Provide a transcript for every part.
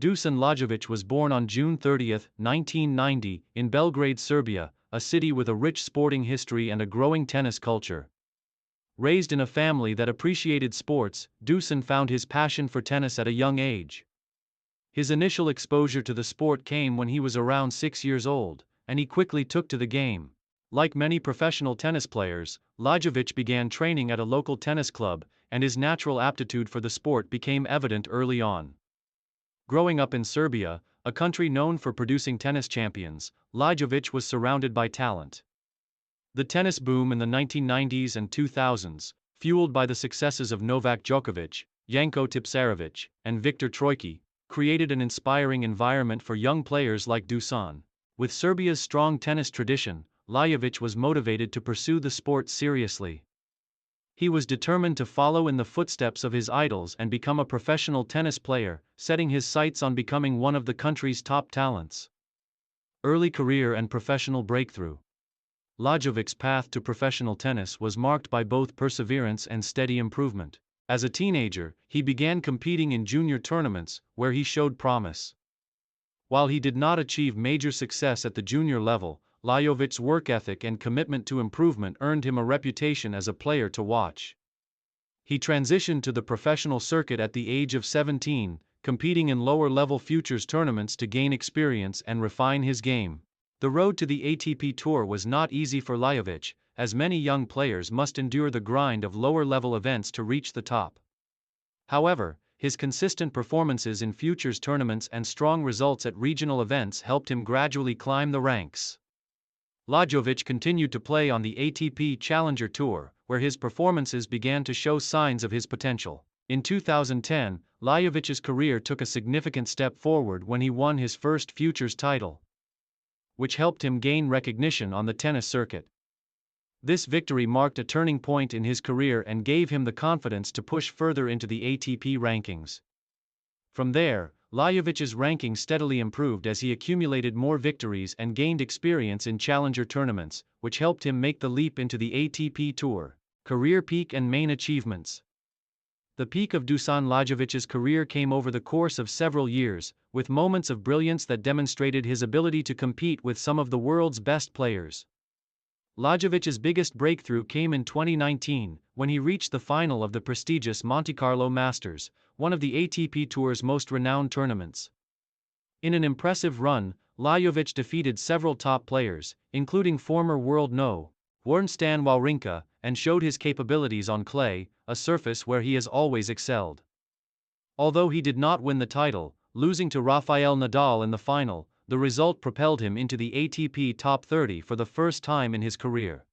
Dusan Lajovic was born on June 30, 1990, in Belgrade, Serbia, a city with a rich sporting history and a growing tennis culture. Raised in a family that appreciated sports, Dusan found his passion for tennis at a young age. His initial exposure to the sport came when he was around 6 years old, and he quickly took to the game. Like many professional tennis players, Lajovic began training at a local tennis club, and his natural aptitude for the sport became evident early on. Growing up in Serbia, a country known for producing tennis champions, Lajovic was surrounded by talent. The tennis boom in the 1990s and 2000s, fueled by the successes of Novak Djokovic, Janko Tipsarevic, and Viktor Troicki, created an inspiring environment for young players like Dusan. With Serbia's strong tennis tradition, Lajovic was motivated to pursue the sport seriously. He was determined to follow in the footsteps of his idols and become a professional tennis player, setting his sights on becoming one of the country's top talents. Early career and professional breakthrough. Lajovic's path to professional tennis was marked by both perseverance and steady improvement. As a teenager, he began competing in junior tournaments, where he showed promise. While he did not achieve major success at the junior level, Lajovic's work ethic and commitment to improvement earned him a reputation as a player to watch. He transitioned to the professional circuit at the age of 17, competing in lower-level futures tournaments to gain experience and refine his game. The road to the ATP Tour was not easy for Lajovic, as many young players must endure the grind of lower-level events to reach the top. However, his consistent performances in futures tournaments and strong results at regional events helped him gradually climb the ranks. Lajovic continued to play on the ATP Challenger Tour, where his performances began to show signs of his potential. In 2010, Lajovic's career took a significant step forward when he won his first futures title, which helped him gain recognition on the tennis circuit. This victory marked a turning point in his career and gave him the confidence to push further into the ATP rankings. From there, Lajovic's ranking steadily improved as he accumulated more victories and gained experience in challenger tournaments, which helped him make the leap into the ATP Tour. Career peak and main achievements. The peak of Dusan Lajovic's career came over the course of several years, with moments of brilliance that demonstrated his ability to compete with some of the world's best players. Lajovic's biggest breakthrough came in 2019, when he reached the final of the prestigious Monte Carlo Masters, one of the ATP Tour's most renowned tournaments. In an impressive run, Lajovic defeated several top players, including former world No. 1 Stan Wawrinka, and showed his capabilities on clay, a surface where he has always excelled. Although he did not win the title, losing to Rafael Nadal in the final, the result propelled him into the ATP Top 30 for the first time in his career.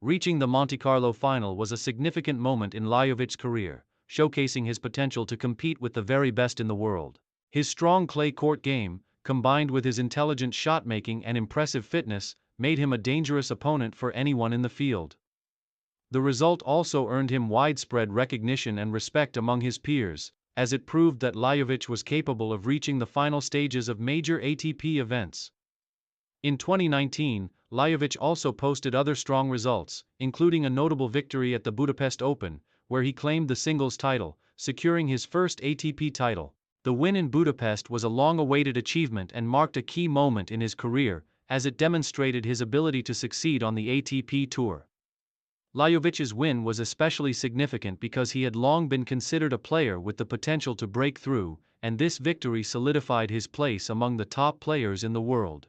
Reaching the Monte Carlo final was a significant moment in Lajovic's career, showcasing his potential to compete with the very best in the world. His strong clay court game, combined with his intelligent shot-making and impressive fitness, made him a dangerous opponent for anyone in the field. The result also earned him widespread recognition and respect among his peers, as it proved that Lajovic was capable of reaching the final stages of major ATP events. In 2019, Lajovic also posted other strong results, including a notable victory at the Budapest Open, where he claimed the singles title, securing his first ATP title. The win in Budapest was a long-awaited achievement and marked a key moment in his career, as it demonstrated his ability to succeed on the ATP Tour. Lajovic's win was especially significant because he had long been considered a player with the potential to break through, and this victory solidified his place among the top players in the world.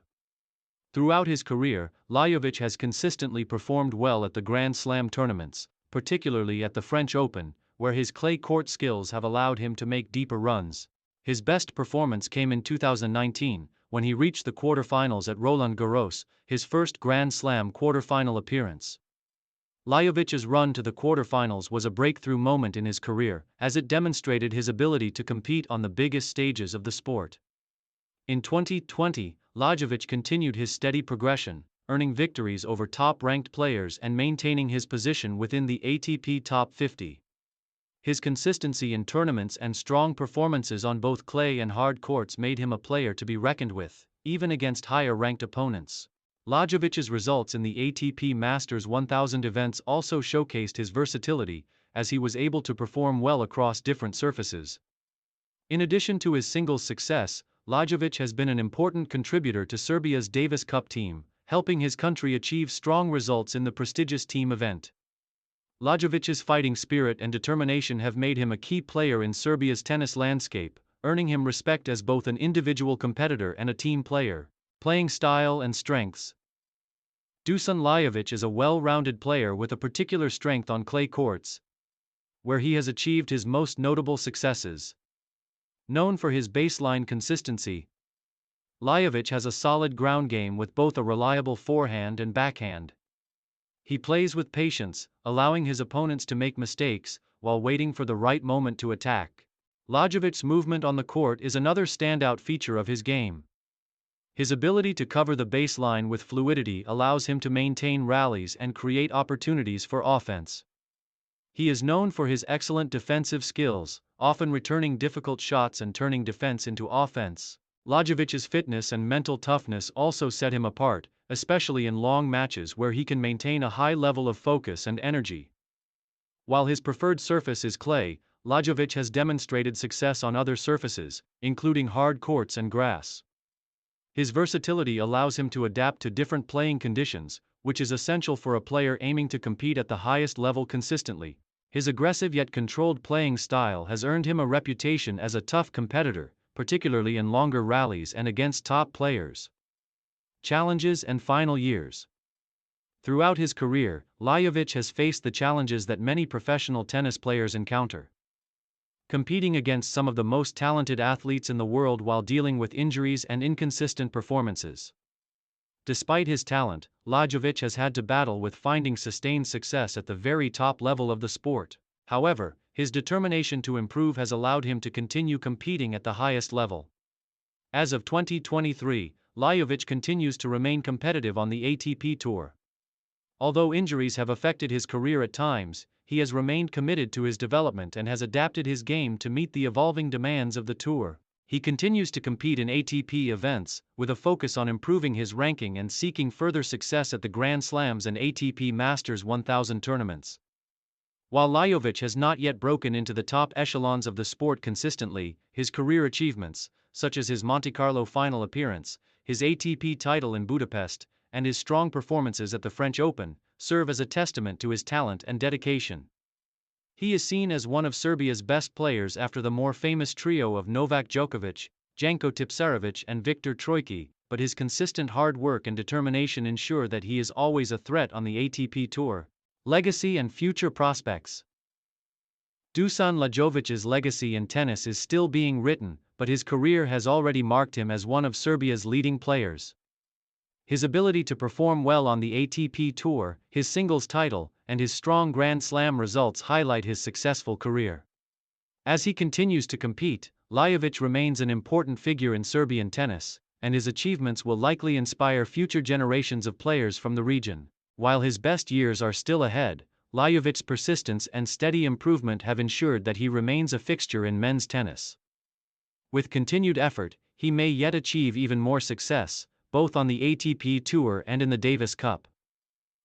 Throughout his career, Lajovic has consistently performed well at the Grand Slam tournaments, particularly at the French Open, where his clay court skills have allowed him to make deeper runs. His best performance came in 2019, when he reached the quarterfinals at Roland Garros, his first Grand Slam quarterfinal appearance. Lajovic's run to the quarterfinals was a breakthrough moment in his career, as it demonstrated his ability to compete on the biggest stages of the sport. In 2020, Lajovic continued his steady progression, earning victories over top-ranked players and maintaining his position within the ATP Top 50. His consistency in tournaments and strong performances on both clay and hard courts made him a player to be reckoned with, even against higher-ranked opponents. Lajovic's results in the ATP Masters 1000 events also showcased his versatility, as he was able to perform well across different surfaces. In addition to his singles success, Lajovic has been an important contributor to Serbia's Davis Cup team, helping his country achieve strong results in the prestigious team event. Lajovic's fighting spirit and determination have made him a key player in Serbia's tennis landscape, earning him respect as both an individual competitor and a team player. Playing style and strengths. Dusan Lajovic is a well-rounded player with a particular strength on clay courts, where he has achieved his most notable successes. Known for his baseline consistency, Lajovic has a solid ground game with both a reliable forehand and backhand. He plays with patience, allowing his opponents to make mistakes, while waiting for the right moment to attack. Lajovic's movement on the court is another standout feature of his game. His ability to cover the baseline with fluidity allows him to maintain rallies and create opportunities for offense. He is known for his excellent defensive skills, often returning difficult shots and turning defense into offense. Lajovic's fitness and mental toughness also set him apart, especially in long matches where he can maintain a high level of focus and energy. While his preferred surface is clay, Lajovic has demonstrated success on other surfaces, including hard courts and grass. His versatility allows him to adapt to different playing conditions, which is essential for a player aiming to compete at the highest level consistently. His aggressive yet controlled playing style has earned him a reputation as a tough competitor, particularly in longer rallies and against top players. Challenges and final years. Throughout his career, Lajovic has faced the challenges that many professional tennis players encounter. Competing against some of the most talented athletes in the world while dealing with injuries and inconsistent performances. Despite his talent, Lajovic has had to battle with finding sustained success at the very top level of the sport. However, his determination to improve has allowed him to continue competing at the highest level. As of 2023, Lajovic continues to remain competitive on the ATP Tour. Although injuries have affected his career at times, he has remained committed to his development and has adapted his game to meet the evolving demands of the tour. He continues to compete in ATP events, with a focus on improving his ranking and seeking further success at the Grand Slams and ATP Masters 1000 tournaments. While Lajovic has not yet broken into the top echelons of the sport consistently, his career achievements, such as his Monte Carlo final appearance, his ATP title in Budapest, and his strong performances at the French Open, serve as a testament to his talent and dedication. He is seen as one of Serbia's best players after the more famous trio of Novak Djokovic, Janko Tipsarevic and Viktor Troicki, but his consistent hard work and determination ensure that he is always a threat on the ATP Tour. Legacy and future prospects. Dusan Lajovic's legacy in tennis is still being written, but his career has already marked him as one of Serbia's leading players. His ability to perform well on the ATP Tour, his singles title, and his strong Grand Slam results highlight his successful career. As he continues to compete, Lajovic remains an important figure in Serbian tennis, and his achievements will likely inspire future generations of players from the region. While his best years are still ahead, Lajovic's persistence and steady improvement have ensured that he remains a fixture in men's tennis. With continued effort, he may yet achieve even more success, both on the ATP Tour and in the Davis Cup.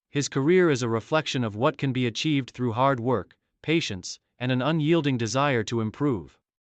His career is a reflection of what can be achieved through hard work, patience, and an unyielding desire to improve.